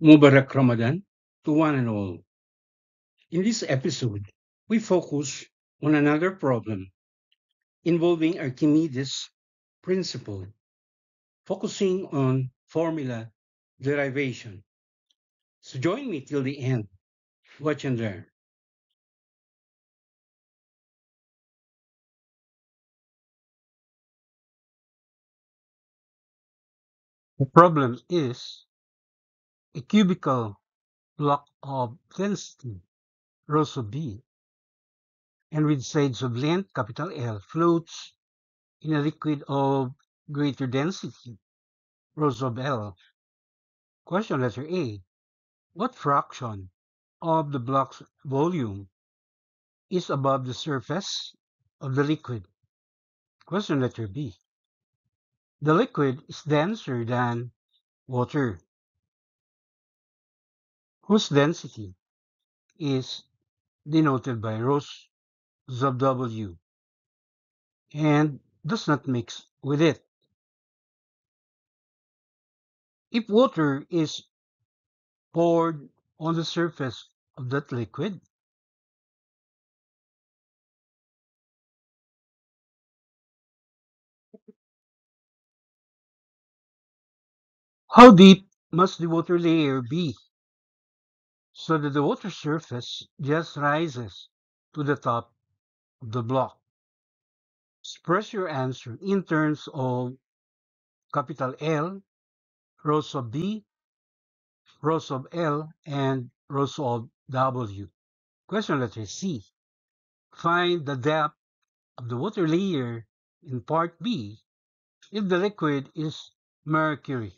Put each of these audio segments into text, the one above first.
Mubarak Ramadan to one and all. In this episode, we focus on another problem involving Archimedes' principle, focusing on formula derivation. So join me till the end. Watch and learn. The problem is a cubical block of density, rho sub b, and with sides of length, capital L, floats in a liquid of greater density, rho sub L. Question letter A. What fraction of the block's volume is above the surface of the liquid? Question letter B. The liquid is denser than water, whose density is denoted by rho sub W and does not mix with it. If water is poured on the surface of that liquid, how deep must the water layer be so that the water surface just rises to the top of the block? Express your answer in terms of capital L, rho sub B, rho sub L, and rho sub W. Question letter C. Find the depth of the water layer in part B if the liquid is mercury.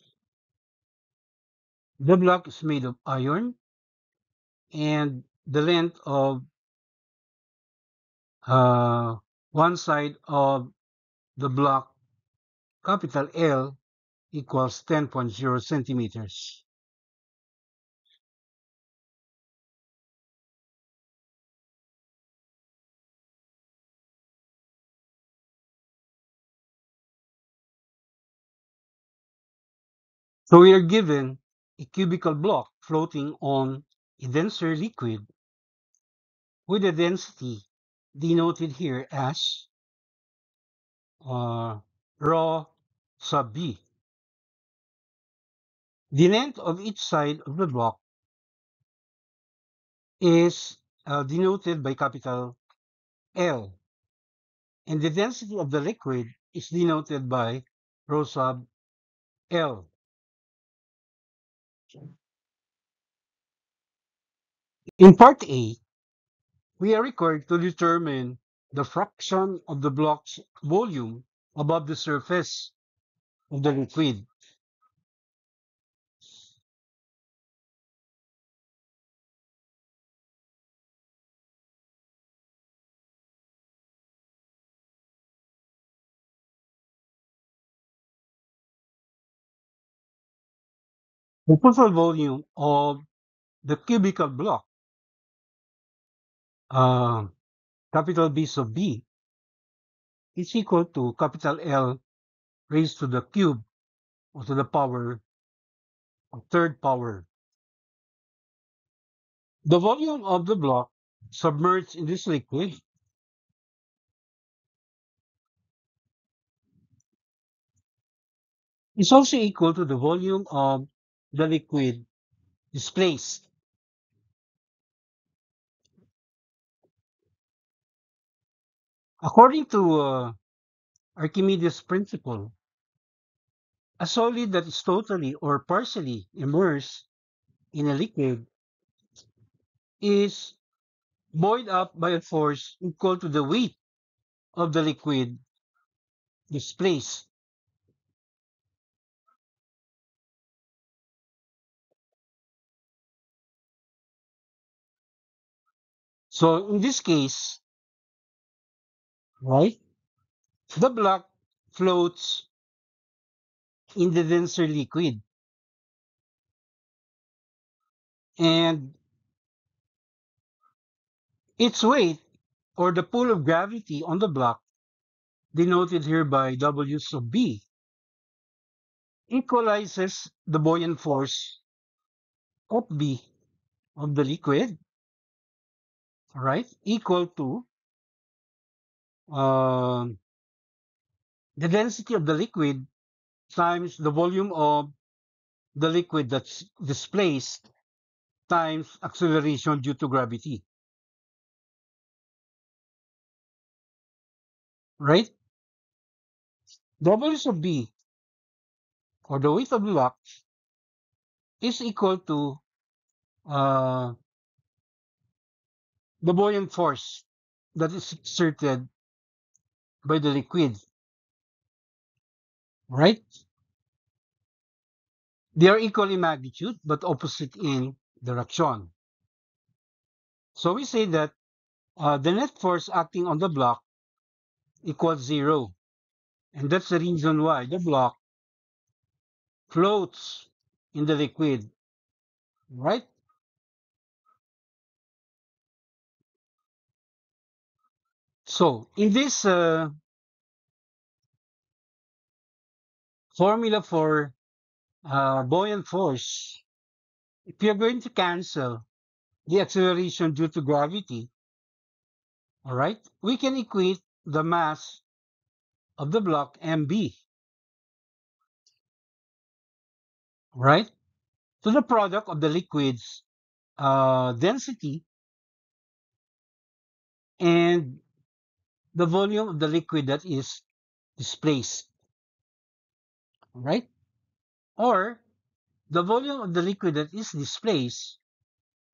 The block is made of iron and the length of uh, one side of the block, capital L, equals 10.0 centimeters. So we are given a cubical block floating on a denser liquid with a density denoted here as rho sub b. The length of each side of the block is denoted by capital L, and the density of the liquid is denoted by rho sub L. In part A, we are required to determine the fraction of the block's volume above the surface of the liquid. The total volume of the cubical block, uh, capital B sub B, is equal to capital L raised to the cube or to the power of third power. The volume of the block submerged in this liquid is also equal to the volume of the liquid displaced. According to Archimedes' principle, a solid that is totally or partially immersed in a liquid is buoyed up by a force equal to the weight of the liquid displaced. So in this case, right, the block floats in the denser liquid and its weight or the pull of gravity on the block, denoted here by W sub B, equalizes the buoyant force of B of the liquid, all right, equal to um, the density of the liquid times the volume of the liquid that's displaced times acceleration due to gravity, right? W sub B, or the weight of the block, is equal to uh, the buoyant force that is exerted by the liquid, right? They are equal in magnitude but opposite in direction. So we say that the net force acting on the block equals zero. And that's the reason why the block floats in the liquid, right? So in this formula for buoyant force, if you're going to cancel the acceleration due to gravity, all right, we can equate the mass of the block mb, right, to the product of the liquid's density and the volume of the liquid that is displaced, right? Or the volume of the liquid that is displaced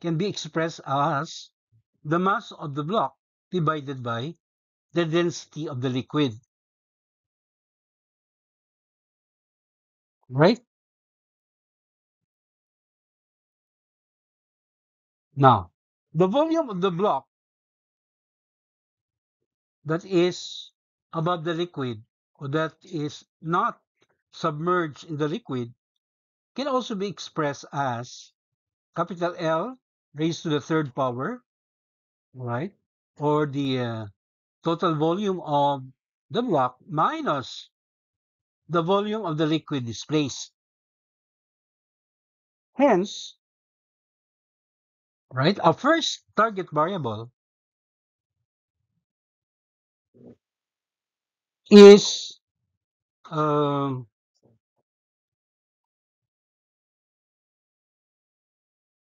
can be expressed as the mass of the block divided by the density of the liquid, right? Now, the volume of the block that is above the liquid or that is not submerged in the liquid can also be expressed as capital L raised to the third power, right? Or the total volume of the block minus the volume of the liquid displaced. Hence, right, our first target variable is um,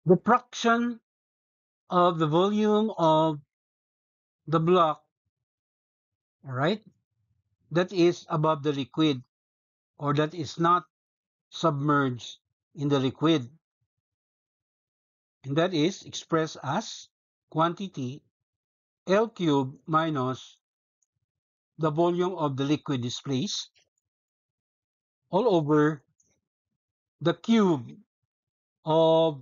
the fraction of the volume of the block, right, that is above the liquid or that is not submerged in the liquid. And that is expressed as quantity L cubed minus the volume of the liquid displaced all over the cube of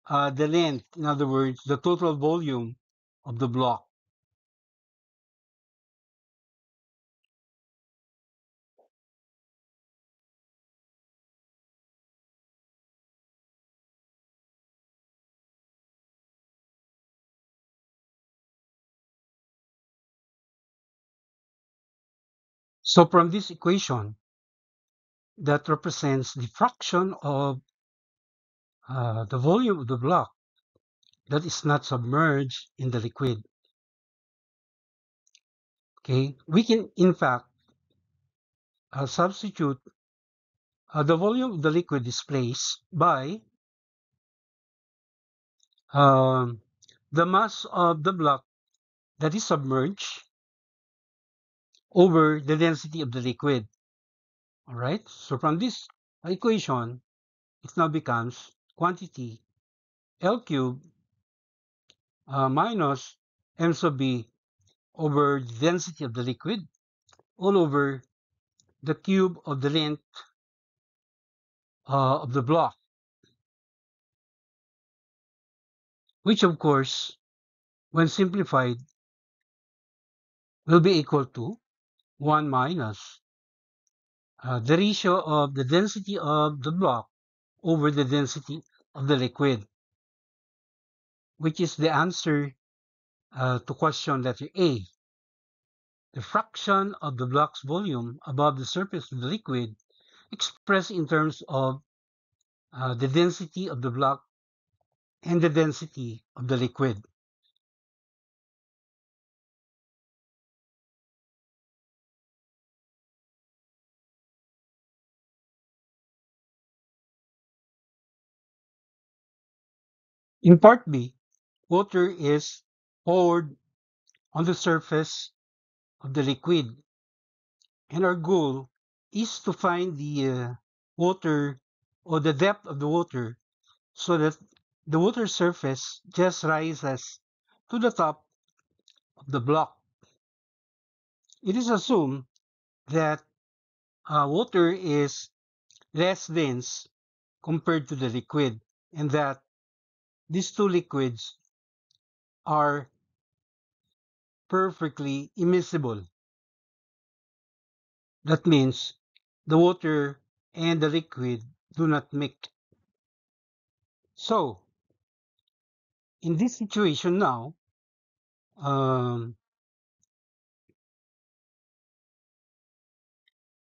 the length, in other words, the total volume of the block. So from this equation, that represents the fraction of the volume of the block that is not submerged in the liquid. Okay, we can in fact substitute the volume of the liquid displaced by um, the mass of the block that is submerged over the density of the liquid. All right. So from this equation, it now becomes quantity L cubed minus m sub b over the density of the liquid all over the cube of the length of the block, which of course, when simplified, will be equal to 1 minus the ratio of the density of the block over the density of the liquid, which is the answer to question letter A. The fraction of the block's volume above the surface of the liquid expressed in terms of the density of the block and the density of the liquid. In part B, water is poured on the surface of the liquid, and our goal is to find the water or the depth of the water so that the water surface just rises to the top of the block. It is assumed that water is less dense compared to the liquid, and that these two liquids are perfectly immiscible. That means the water and the liquid do not mix. So, in this situation now, um,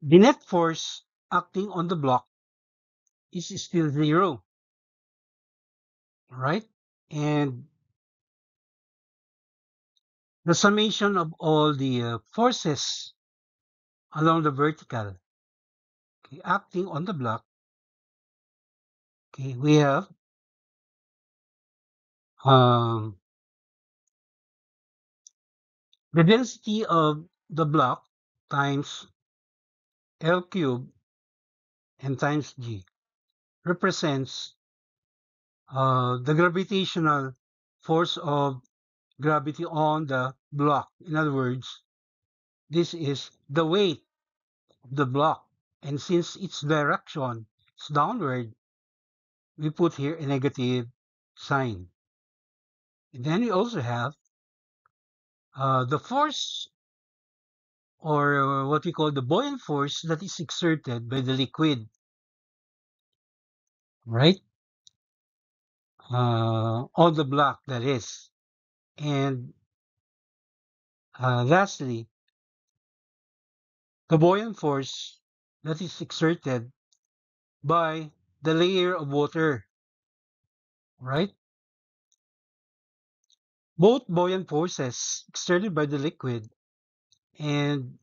the net force acting on the block is still zero, right? And the summation of all the forces along the vertical, okay, acting on the block, okay, we have um, the density of the block times L cubed and times G represents the gravitational force of gravity on the block. In other words, this is the weight of the block. And since its direction is downward, we put here a negative sign. And then we also have the force, or what we call the buoyant force, that is exerted by the liquid, right? On the block, that is. And lastly, the buoyant force that is exerted by the layer of water, right? Both buoyant forces exerted by the liquid and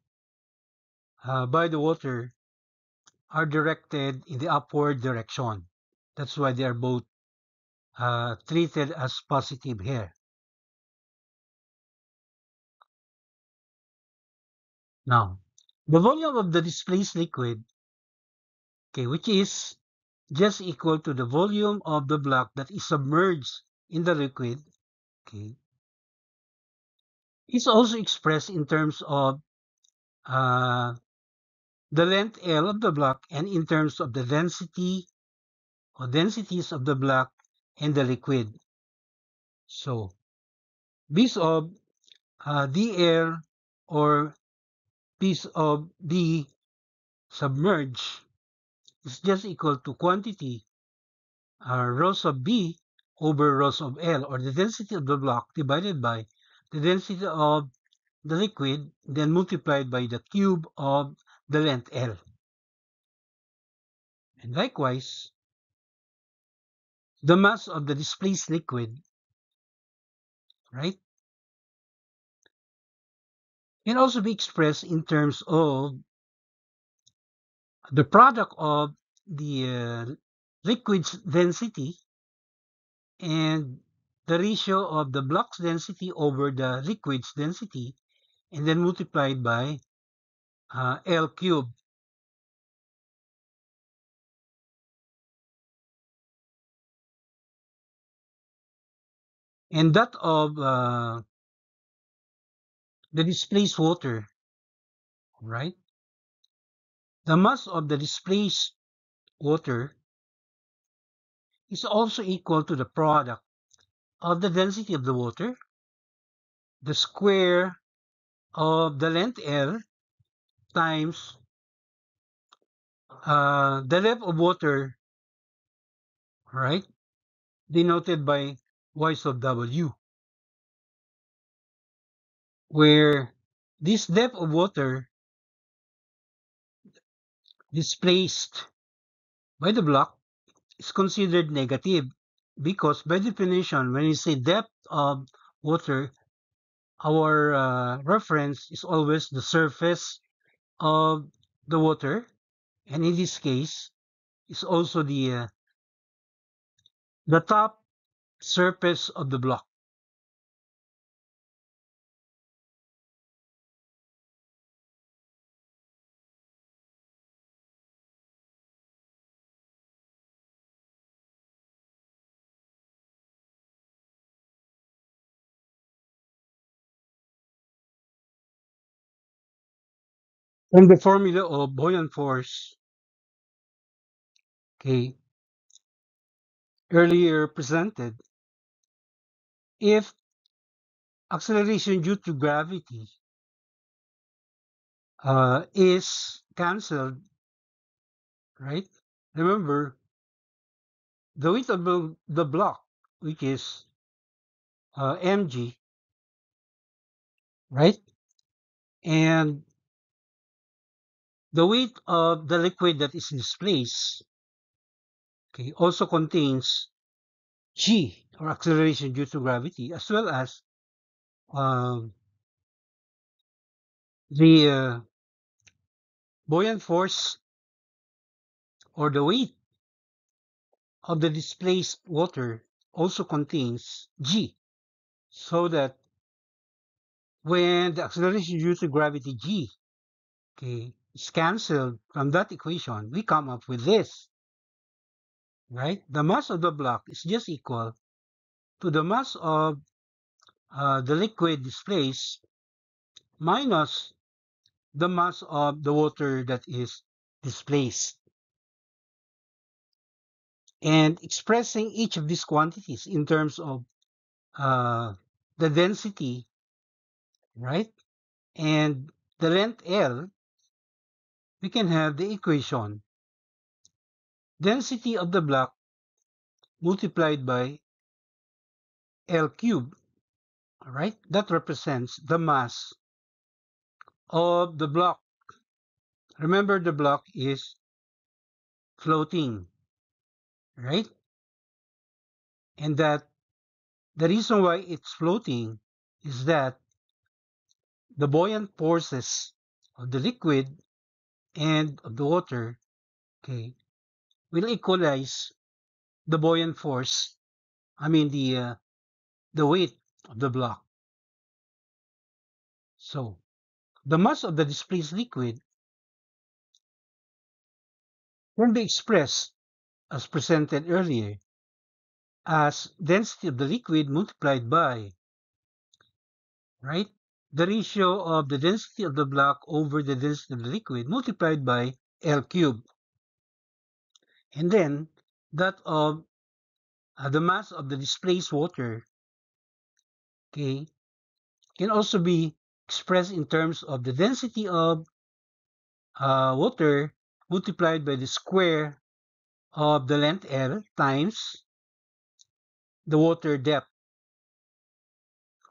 by the water are directed in the upward direction. That's why they are both treated as positive here. Now, the volume of the displaced liquid, okay, which is just equal to the volume of the block that is submerged in the liquid, okay, is also expressed in terms of uh, the length L of the block and in terms of the density or densities of the block and the liquid. So, piece of dl or piece of d submerged is just equal to quantity rho sub b over rho sub L, or the density of the block divided by the density of the liquid, then multiplied by the cube of the length L. And likewise, the mass of the displaced liquid, right, can also be expressed in terms of the product of the liquid's density and the ratio of the block's density over the liquid's density, and then multiplied by L cubed. And that of the displaced water, right? The mass of the displaced water is also equal to the product of the density of the water, the square of the length L times the depth of water, right? Denoted by Y sub W, where this depth of water displaced by the block is considered negative because by definition, when we say depth of water, our reference is always the surface of the water, and in this case, is also the top surface of the block. And the formula of buoyant force, okay, earlier presented, if acceleration due to gravity is cancelled, right? Remember, the weight of the block, which is mg, right? And the weight of the liquid that is displaced, okay, also contains g, or acceleration due to gravity, as well as um, the buoyant force, or the weight of the displaced water, also contains g, so that when the acceleration due to gravity g, okay, is cancelled from that equation, we come up with this, right? The mass of the block is just equal to the mass of the liquid displaced minus the mass of the water that is displaced. And expressing each of these quantities in terms of the density, right, and the length L, we can have the equation density of the block multiplied by L cubed, all right? That represents the mass of the block. Remember, the block is floating, right? And that the reason why it's floating is that the buoyant forces of the liquid and of the water, okay, will equalize the buoyant force. I mean the weight of the block. So the mass of the displaced liquid can be expressed as presented earlier as density of the liquid multiplied by, right, the ratio of the density of the block over the density of the liquid multiplied by L cubed. And then that of the mass of the displaced water, okay, can also be expressed in terms of the density of water multiplied by the square of the length L times the water depth,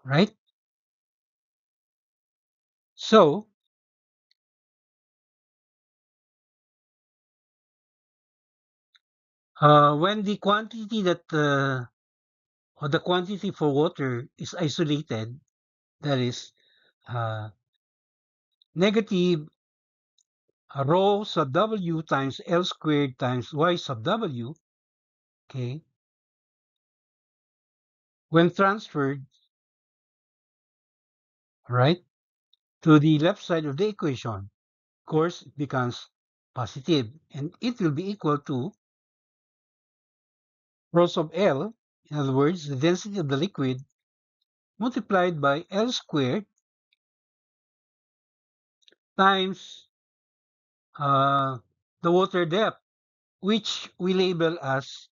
right? So when the quantity that or the quantity for water is isolated, that is uh, negative rho sub w times L squared times y sub w, okay, when transferred, right, to the left side of the equation, of course, it becomes positive, and it will be equal to rho sub L, in other words, the density of the liquid multiplied by L squared times the water depth, which we label as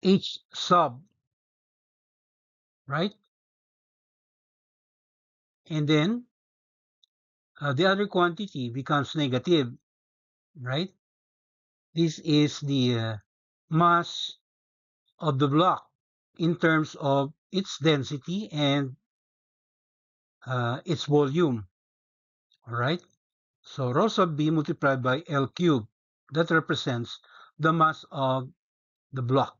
H sub, right? And then the other quantity becomes negative, right? This is the mass of the block in terms of its density and its volume, all right? So rho sub B multiplied by L cubed. that represents the mass of the block.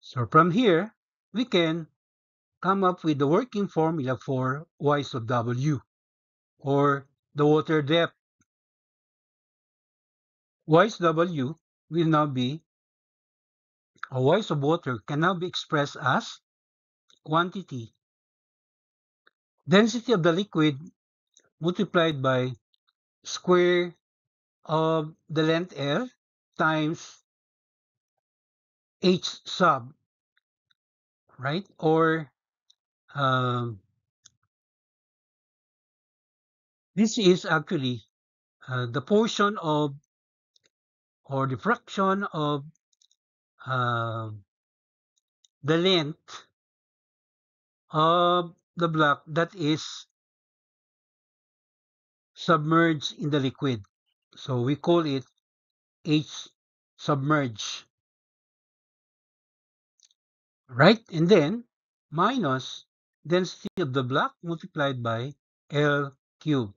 So from here, we can come up with the working formula for Y sub W, or the water depth. Y sub W will now be, or Y sub water can now be expressed as quantity, density of the liquid multiplied by square of the length L times H sub, right? Or um, this is actually the portion of, or the fraction of uh, the length of the block that is submerged in the liquid. So we call it H submerged, right? And then minus density of the block multiplied by L cubed.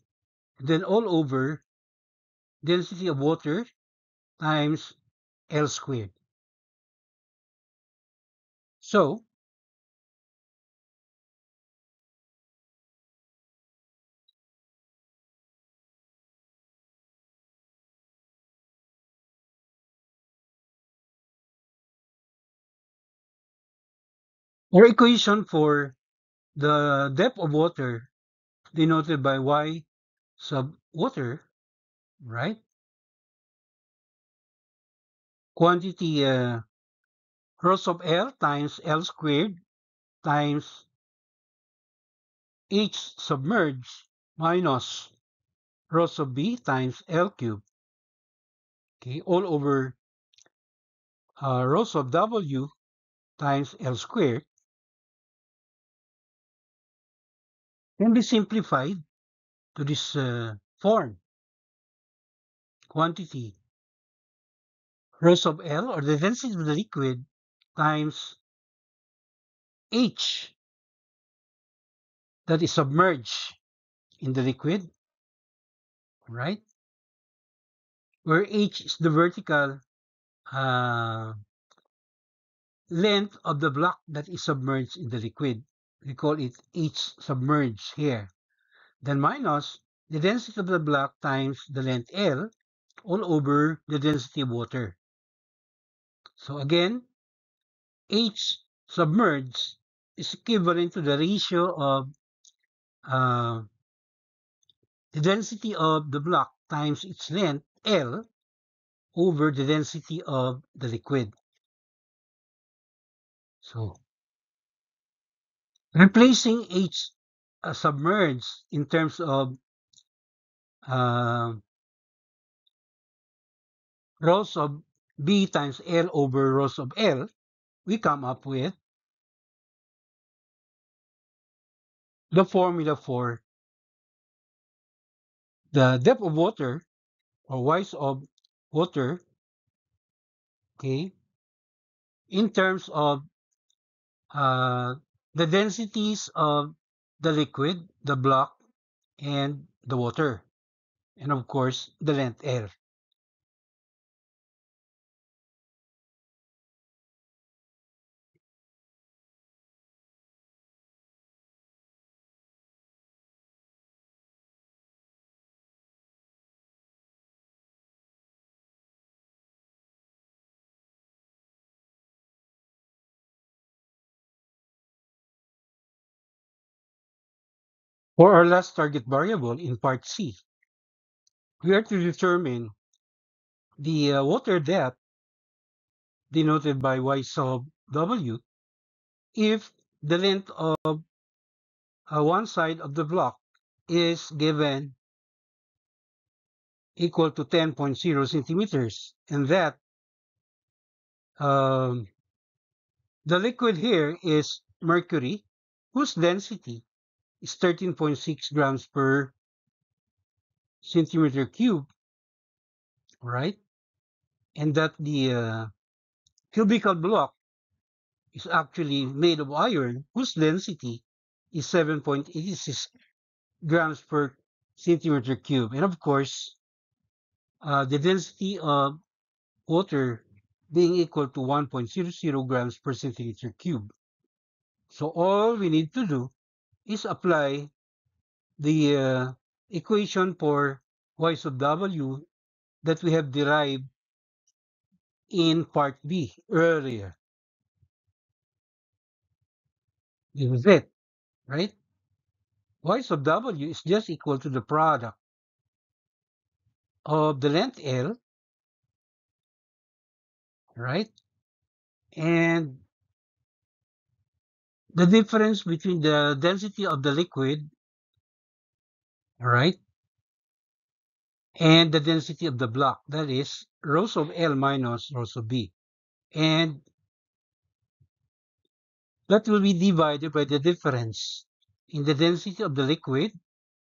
And then all over density of water times L squared. So our equation for the depth of water denoted by Y sub water, right? Quantity rho sub L times L squared times H submerged minus rho sub B times L cubed. Okay, all over rho sub W times L squared can be simplified to this form. Quantity rho sub L, or the density of the liquid, times H that is submerged in the liquid, right? Where H is the vertical uh, length of the block that is submerged in the liquid. We call it H submerged here. Then minus the density of the block times the length L all over the density of water. So again, H submerged is equivalent to the ratio of uh, the density of the block times its length L over the density of the liquid. So replacing H submerged in terms of uh, rows of B times L over rows of L, we come up with the formula for the depth of water, or Y of water, okay, in terms of uh, the densities of the liquid, the block, and the water, and of course the length L. For our last target variable in part C, we are to determine the water depth denoted by Y sub W if the length of one side of the block is given equal to 10.0 centimeters, and that um, the liquid here is mercury, whose density is 13.6 grams per centimeter cube, right? And that the cubical block is actually made of iron, whose density is 7.86 grams per centimeter cube. And of course, the density of water being equal to 1.00 grams per centimeter cube. So all we need to do is apply the equation for y sub w that we have derived in part B earlier. This is it, right? Y sub w is just equal to the product of the length L, right? And the difference between the density of the liquid, right, and the density of the block, that is rho sub L minus rho sub B. And that will be divided by the difference in the density of the liquid,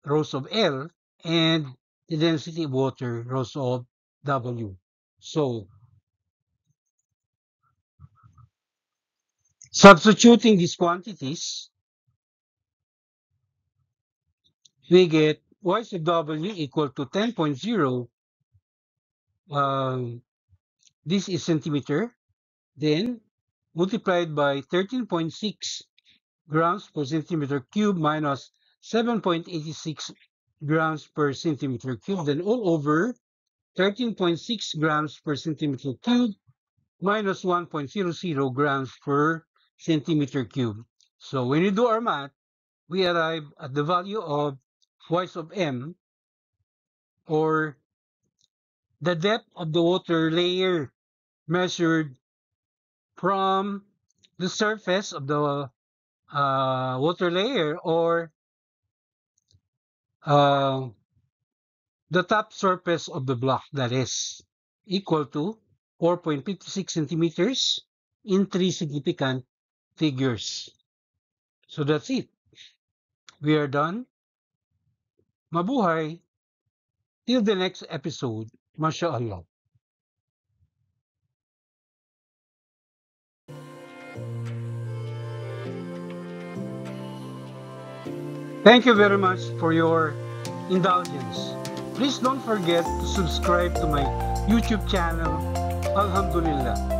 rho sub L, and the density of water, rho sub W. So substituting these quantities, we get y sub W equal to 10.0. This is centimeter. Then multiplied by 13.6 grams per centimeter cube minus 7.86 grams per centimeter cube. Then all over 13.6 grams per centimeter cube minus 1.00 grams per centimeter cube. So when you do our math, we arrive at the value of y sub m, or the depth of the water layer measured from the surface of the water layer, or uh, the top surface of the block, that is equal to 4.56 centimeters in three significant figures. So that's it. We are done. Mabuhay. Till the next episode. MashaAllah. Thank you very much for your indulgence. Please don't forget to subscribe to my YouTube channel. Alhamdulillah.